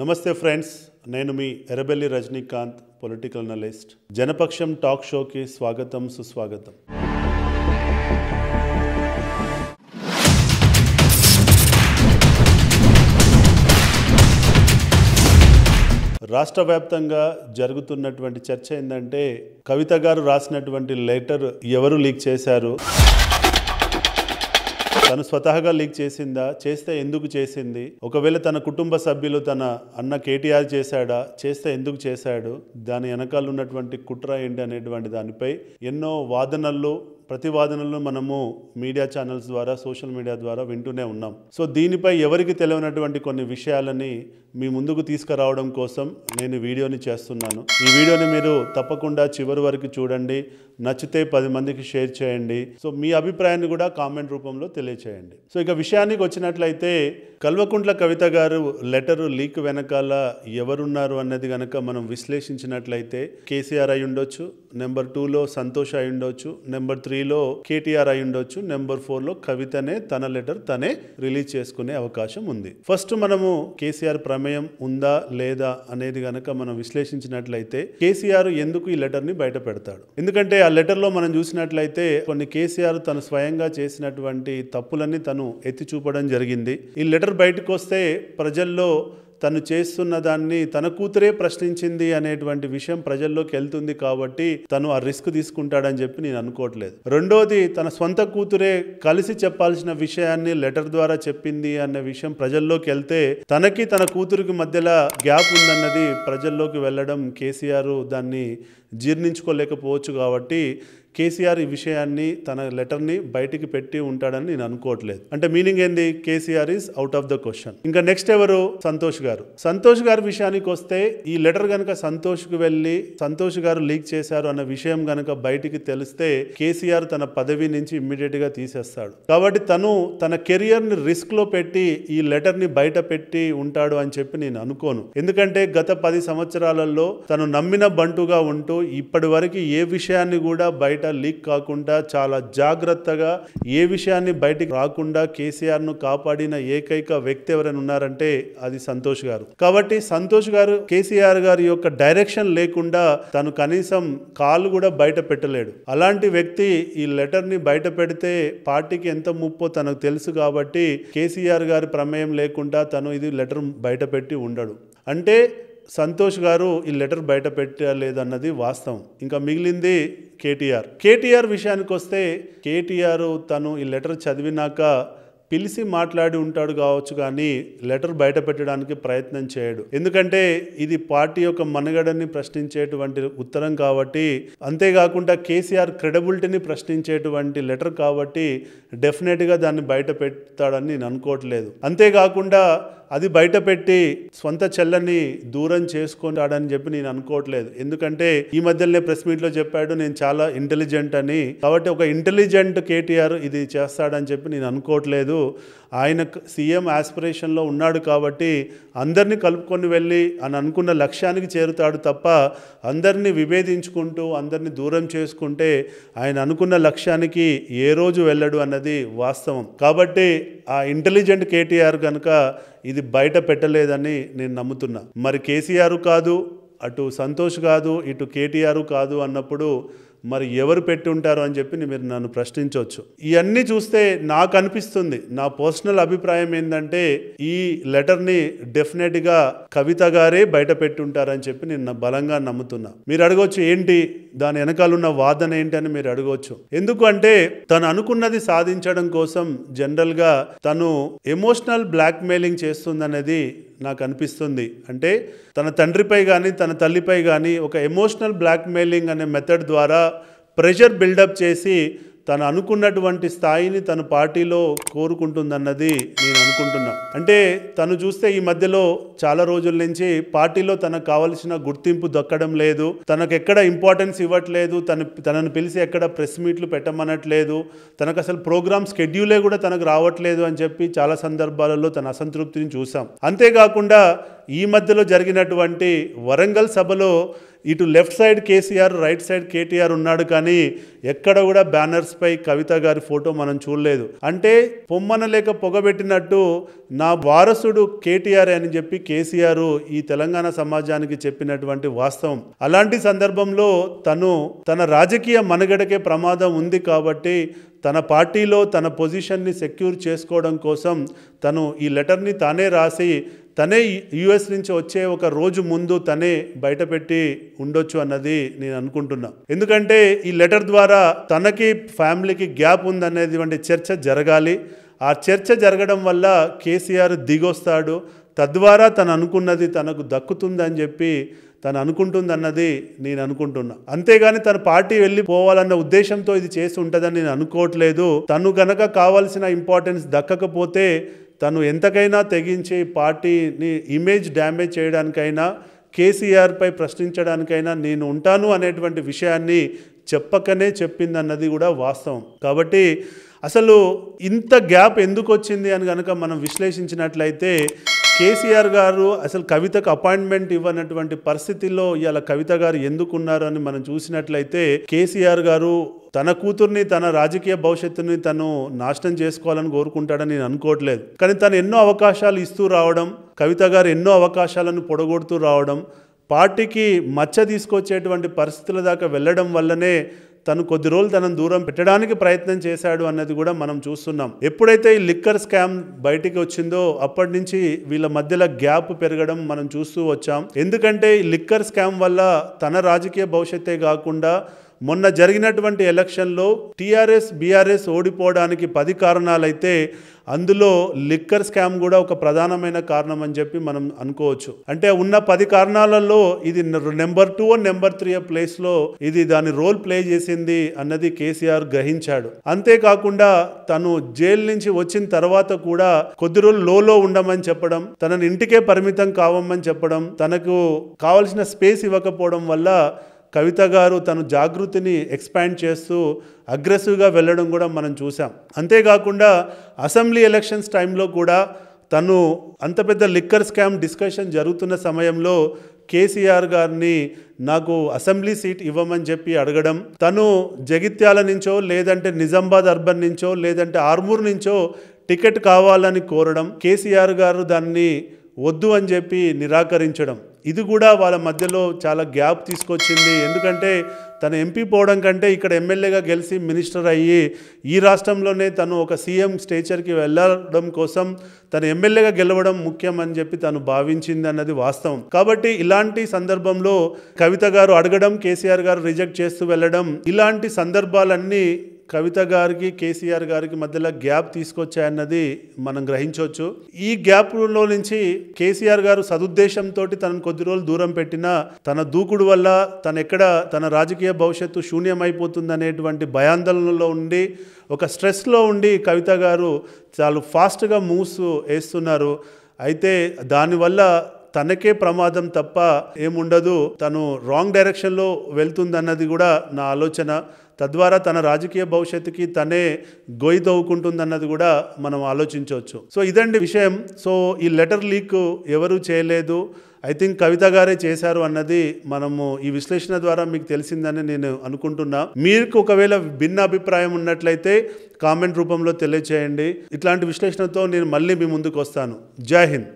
నమస్తే ఫ్రెండ్స్, నేను మీ Errabelli Rajinikanth, political analyst. Janapaksham talk షోకి స్వాగతం, సుస్వాగతం. రాష్ట్ర వ్యాప్తంగా జరుగుతున్నటువంటి చర్చ ఏంటంటే, కవిత గారు రాసినటువంటి లెటర్ ఎవరు లీక్ చేశారు, తను స్వతహాగా లీక్ చేసిందా, చేస్తే ఎందుకు చేసింది, ఒకవేళ తన కుటుంబ సభ్యులు తన అన్న కేటీఆర్ చేశాడా, చేస్తే ఎందుకు చేశాడు, దాని వెనకాల ఉన్నటువంటి కుట్ర ఏంటి అనేటువంటి దానిపై ఎన్నో వాదనలు ప్రతివాదనలు మనము మీడియా ఛానల్స్ ద్వారా, సోషల్ మీడియా ద్వారా వింటూనే ఉన్నాం. సో దీనిపై ఎవరికి తెలియనటువంటి కొన్ని విషయాలని మీ ముందుకు తీసుకురావడం కోసం నేను వీడియోని చేస్తున్నాను. ఈ వీడియోని మీరు తప్పకుండా చివరి వరకు చూడండి, నచ్చితే 10 మందికి షేర్ చేయండి. సో మీ అభిప్రాయాన్ని కూడా కామెంట్ రూపంలో తెలియచేయండి. సో ఇక విషయానికి వచ్చినట్లయితే, కల్వకుంట్ల కవిత గారు లెటరు లీక్ వెనకాల ఎవరున్నారు అన్నది కనుక మనం విశ్లేషించినట్లయితే, కేసీఆర్ అయి ఉండొచ్చు, నెంబర్ 2లో సంతోష్ అయి ఉండొచ్చు, నెంబర్ 3లో కేటీఆర్ అయి ఉండొచ్చు, నెంబర్ 4లో కవితనే తన లెటర్ తనే రిలీజ్ చేసుకునే అవకాశం ఉంది. ఫస్ట్ మనము కేసీఆర్ ప్రమేయం ఉందా లేదా అనేది గనక మనం విశ్లేషించినట్లయితే, కేసీఆర్ ఎందుకు ఈ లెటర్ని బయట పెడతాడు? ఎందుకంటే ఆ లెటర్లో మనం చూసినట్లయితే కొన్ని కేసీఆర్ తను స్వయంగా చేసినటువంటి తప్పులన్నీ తను ఎత్తి చూపడం జరిగింది. ఈ లెటర్ బయటకు వస్తే ప్రజల్లో తను చేస్తున్న దాన్ని తన కూతురే ప్రశ్నించింది అనేటువంటి విషయం ప్రజల్లోకి వెళ్తుంది కాబట్టి తను ఆ రిస్క్ తీసుకుంటాడని చెప్పి నేను అనుకోవట్లేదు. రెండోది, తన సొంత కూతురే కలిసి చెప్పాల్సిన విషయాన్ని లెటర్ ద్వారా చెప్పింది అనే విషయం ప్రజల్లోకి వెళ్తే తనకి తన కూతురికి మధ్యలో గ్యాప్ ఉందన్నది ప్రజల్లోకి వెళ్ళడం కేసీఆర్ దాన్ని జీర్ణించుకోలేకపోవచ్చు. కాబట్టి కేసీఆర్ ఈ విషయాన్ని, తన లెటర్ని బయటికి పెట్టి ఉంటాడని నేను అనుకోవట్లేదు. అంటే మీనింగ్ ఏంది? KCR is out of the question. ఇంకా నెక్స్ట్ ఎవరు? సంతోష్ గారు. సంతోష్ గారి విషయానికి వస్తే, ఈ లెటర్ గనక సంతోష్కి వెళ్ళి సంతోష్ గారు లీక్ చేశారు అన్న విషయం గనక బయటికి తెలిస్తే కేసీఆర్ తన పదవి నుంచి ఇమ్మీడియట్ గా తీసేస్తాడు. కాబట్టి తను తన కెరియర్ ని రిస్క్ లో పెట్టి ఈ లెటర్ ని బయట పెట్టి ఉంటాడు అని చెప్పి నేను అనుకోను. ఎందుకంటే గత 10 సంవత్సరాలలో తను నమ్మిన బంటుగా ఉంటూ ఇప్పటి వరకు ఏ విషయాన్ని కూడా బయట లీక్ కాకుండా చాలా జాగ్రత్తగా, ఏ విషయాన్ని బయటికి రాకుండా కేసీఆర్ ను కాపాడిన ఏకైక వ్యక్తి ఎవరైనా ఉన్నారంటే అది సంతోష్ గారు. కాబట్టి సంతోష్ గారు కేసీఆర్ గారి యొక్క డైరెక్షన్ లేకుండా తను కనీసం కాలు కూడా బయట పెట్టలేడు. అలాంటి వ్యక్తి ఈ లెటర్ ని బయట పెడితే పార్టీకి ఎంత ముప్పో తనకు తెలుసు. కాబట్టి కేసీఆర్ గారి ప్రమేయం లేకుండా తను ఇది లెటర్ బయట పెట్టి ఉండడు. అంటే సంతోష్ గారు ఈ లెటర్ బయట పెట్టలేదన్నది వాస్తవం. ఇంకా మిగిలింది కేటీఆర్ విషయానికి వస్తే, కేటీఆర్ తను ఈ లెటర్ చదివినాక పిలిచి మాట్లాడి ఉంటాడు కావచ్చు, కానీ లెటర్ బయట పెట్టడానికి ప్రయత్నం చేయడు. ఎందుకంటే ఇది పార్టీ యొక్క మనుగడని ప్రశ్నించేటువంటి ఉత్తరం కాబట్టి, అంతేకాకుండా కేసీఆర్ క్రెడిబిలిటీని ప్రశ్నించేటువంటి లెటర్ కాబట్టి డెఫినెట్గా దాన్ని బయట పెడతాడని నేను అనుకోవట్లేదు. అంతేకాకుండా అది బయట పెట్టి సొంత చెల్లని దూరం చేసుకుంటాడని చెప్పి నేను అనుకోవట్లేదు. ఎందుకంటే ఈ మధ్యలోనే ప్రెస్ మీట్లో చెప్పాడు, నేను చాలా ఇంటెలిజెంట్ అని. కాబట్టి ఒక ఇంటెలిజెంట్ కేటీఆర్ ఇది చేస్తాడని చెప్పి నేను అనుకోవట్లేదు. ఆయన సీఎం ఆస్పిరేషన్లో ఉన్నాడు కాబట్టి అందరినీ కలుపుకొని వెళ్ళి అని అనుకున్న లక్ష్యానికి చేరుతాడు తప్ప అందరినీ విభేదించుకుంటూ అందరినీ దూరం చేసుకుంటే ఆయన అనుకున్న లక్ష్యానికి ఏ రోజు వెళ్ళడు అన్నది వాస్తవం. కాబట్టి ఆ ఇంటెలిజెంట్ కేటీఆర్ కనుక ఇది బయట పెట్టలేదని నేను నమ్ముతున్నా. మరి కేసీఆర్ కాదు, అటు సంతోష్ కాదు, ఇటు కేటీఆర్ కాదు అన్నప్పుడు మరి ఎవరు పెట్టి ఉంటారు అని చెప్పి మీరు నన్ను ప్రశ్నించవచ్చు. ఇవన్నీ చూస్తే నాకు అనిపిస్తుంది, నా పర్సనల్ అభిప్రాయం ఏంటంటే ఈ లెటర్ని డెఫినెట్గా కవిత గారే బయట పెట్టి ఉంటారని చెప్పి నేను బలంగా నమ్ముతున్నా. మీరు అడగవచ్చు, ఏంటి దాని వెనకాల ఉన్న వాదన ఏంటి అని మీరు అడగవచ్చు. ఎందుకు అంటే తను అనుకున్నది సాధించడం కోసం జనరల్గా తను ఎమోషనల్ బ్లాక్మెయిలింగ్ చేస్తుందనేది నాకు అనిపిస్తుంది. అంటే తన తండ్రిపై కానీ తన తల్లిపై కానీ ఒక ఎమోషనల్ బ్లాక్మెయిలింగ్ అనే మెథడ్ ద్వారా ప్రెషర్ బిల్డప్ చేసి తను అనుకున్నటువంటి స్థాయిని తన పార్టీలో కోరుకుంటుందన్నది నేను అనుకుంటున్నా. అంటే తను చూస్తే ఈ మధ్యలో చాలా రోజుల నుంచి పార్టీలో తనకు కావలసిన గుర్తింపు దక్కడం లేదు, తనకు ఎక్కడ ఇంపార్టెన్స్ ఇవ్వట్లేదు, తనను పిలిచి ఎక్కడ ప్రెస్ మీట్లు పెట్టమనట్లేదు, తనకు అసలు ప్రోగ్రామ్ స్కెడ్యూలే కూడా తనకు రావట్లేదు అని చెప్పి చాలా సందర్భాలలో తన అసంతృప్తిని చూసాం. అంతేకాకుండా ఈ మధ్యలో జరిగినటువంటి వరంగల్ సభలో ఇటు left side KCR, right side KTR ఉన్నాడు, కానీ ఎక్కడ కూడా బ్యానర్స్ పై కవిత గారి ఫోటో మనం చూడలేదు. అంటే పొమ్మన లేక పొగబెట్టినట్టు నా వారసుడు కేటీఆర్ అని చెప్పి కేసీఆర్ ఈ తెలంగాణ సమాజానికి చెప్పినటువంటి వాస్తవం. అలాంటి సందర్భంలో తన రాజకీయ మనుగడకే ప్రమాదం ఉంది కాబట్టి తన పార్టీలో తన పొజిషన్ని సెక్యూర్ చేసుకోవడం కోసం తను ఈ లెటర్ని తానే రాసి తనే యుఎస్ నుంచి వచ్చే ఒక రోజు ముందు తనే బయటపెట్టి ఉండొచ్చు అన్నది నేను అనుకుంటున్నా. ఎందుకంటే ఈ లెటర్ ద్వారా తనకి ఫ్యామిలీకి గ్యాప్ ఉందనేది చర్చ జరగాలి. ఆ చర్చ జరగడం వల్ల కేసీఆర్ దిగొస్తాడు, తద్వారా తను అనుకున్నది తనకు దక్కుతుందని చెప్పి తను అనుకుంటుందన్నది నేను అనుకుంటున్నా. అంతేగాని తన పార్టీ వెళ్ళిపోవాలన్న ఉద్దేశంతో ఇది చేసి ఉంటుందని నేను అనుకోవట్లేదు. తను గనక కావాల్సిన ఇంపార్టెన్స్ దక్కకపోతే తను ఎంతకైనా తెగించి పార్టీని ఇమేజ్ డ్యామేజ్ చేయడానికైనా, కేసీఆర్ పై ప్రశ్నించడానికైనా నేను ఉంటాను అనేటువంటి విషయాన్ని చెప్పకనే చెప్పిందన్నది కూడా వాస్తవం. కాబట్టి అసలు ఇంత గ్యాప్ ఎందుకు వచ్చింది అని కనుక మనం విశ్లేషించినట్లయితే కేసీఆర్ గారు అసలు కవితకు అపాయింట్మెంట్ ఇవ్వనటువంటి పరిస్థితుల్లో ఇవాళ కవిత గారు ఎందుకున్నారు అని మనం చూసినట్లయితే కేసీఆర్ గారు తన కూతుర్ని, తన రాజకీయ భవిష్యత్తుని తను నాశనం చేసుకోవాలని కోరుకుంటాడని నేను అనుకోవట్లేదు. కానీ తను ఎన్నో అవకాశాలు ఇస్తూ రావడం, కవిత గారు ఎన్నో అవకాశాలను పొడగొడుతూ రావడం, పార్టీకి మచ్చ తీసుకొచ్చేటువంటి పరిస్థితుల దాకా వెళ్ళడం వల్లనే తను కొద్ది రోజులు తనను దూరం పెట్టడానికి ప్రయత్నం చేశాడు అన్నది కూడా మనం చూస్తున్నాం. ఎప్పుడైతే ఈ లిక్కర్ స్కామ్ బయటికి వచ్చిందో అప్పటి నుంచి వీళ్ళ మధ్యలో గ్యాప్ పెరగడం మనం చూస్తూ వచ్చాం. ఎందుకంటే ఈ లిక్కర్ స్కామ్ వల్ల తన రాజకీయ భవిష్యత్తే కాకుండా మొన్న జరిగినటువంటి ఎలక్షన్లో టీఆర్ఎస్ బీఆర్ఎస్ ఓడిపోవడానికి 10 కారణాలైతే అందులో లిక్కర్ స్కామ్ కూడా ఒక ప్రధానమైన కారణం అని చెప్పి మనం అనుకోవచ్చు. అంటే ఉన్న 10 కారణాలలో ఇది నెంబర్ 2 నెంబర్ 3 ప్లేస్లో ఇది దాని రోల్ ప్లే చేసింది అన్నది కేసీఆర్ గ్రహించాడు. అంతేకాకుండా తను జైలు నుంచి వచ్చిన తర్వాత కూడా కొద్ది రోజులు లోలో ఉండమని చెప్పడం, తనని ఇంటికే పరిమితం కావమని చెప్పడం, తనకు కావలసిన స్పేస్ ఇవ్వకపోవడం వల్ల కవిత గారు తను జాగృతిని ఎక్స్పాండ్ చేస్తూ అగ్రెసివ్గా వెళ్ళడం కూడా మనం చూసాం. అంతేకాకుండా అసెంబ్లీ ఎలక్షన్స్ టైంలో కూడా తను అంత పెద్ద లిక్కర్ స్కామ్ డిస్కషన్ జరుగుతున్న సమయంలో కేసీఆర్ గారిని నాకు అసెంబ్లీ సీట్ ఇవ్వమని చెప్పి అడగడం, తను జగిత్యాల నుంచో లేదంటే నిజామాబాద్ అర్బన్ నుంచో లేదంటే ఆర్మూర్ నుంచో టికెట్ కావాలని కోరడం, కేసీఆర్ గారు దాన్ని వద్దు అని చెప్పి నిరాకరించడం, ఇది కూడా వాళ్ళ మధ్యలో చాలా గ్యాప్ తీసుకొచ్చింది. ఎందుకంటే తను ఎంపీ పోవడం కంటే ఇక్కడ ఎమ్మెల్యేగా గెలిచి మినిస్టర్ అయ్యి ఈ రాష్ట్రంలోనే తను ఒక సీఎం స్టేచర్కి వెళ్ళడం కోసం తను ఎమ్మెల్యేగా గెలవడం ముఖ్యం అని చెప్పి తను భావించింది అన్నది వాస్తవం. కాబట్టి ఇలాంటి సందర్భంలో కవిత గారు అడగడం, కేసీఆర్ గారు రిజెక్ట్ చేస్తూ వెళ్ళడం, ఇలాంటి సందర్భాలన్నీ కవిత గారికి కేసీఆర్ గారికి మధ్యలో గ్యాప్ తీసుకొచ్చాయన్నది మనం గ్రహించవచ్చు. ఈ గ్యాప్లో నుంచి కేసీఆర్ గారు సదుద్దేశంతో తనను కొద్ది రోజులు దూరం పెట్టినా తన దూకుడు వల్ల తన రాజకీయ భవిష్యత్తు శూన్యమైపోతుందనేటువంటి భయాందోళనలో ఉండి ఒక స్ట్రెస్లో ఉండి కవిత గారు చాలా ఫాస్ట్గా మూవ్స్ వేస్తున్నారు. అయితే దానివల్ల తనకే ప్రమాదం తప్ప ఏముండదు, తను రాంగ్ డైరెక్షన్లో వెళ్తుందన్నది కూడా నా ఆలోచన. తద్వారా తన రాజకీయ భవిష్యత్తుకి తనే గొయ్యి తవ్వుకుంటుందన్నది కూడా మనం ఆలోచించవచ్చు. సో ఇదండి విషయం. సో ఈ లెటర్ లీక్ ఎవరు చేయలేదు, ఐ థింక్ కవిత గారే చేశారు అన్నది మనము ఈ విశ్లేషణ ద్వారా మీకు తెలిసిందని నేను అనుకుంటున్నా. మీకు ఒకవేళ భిన్న అభిప్రాయం ఉన్నట్లయితే కామెంట్ రూపంలో తెలియచేయండి. ఇట్లాంటి విశ్లేషణతో నేను మళ్ళీ మీ ముందుకు వస్తాను. జై హింద్.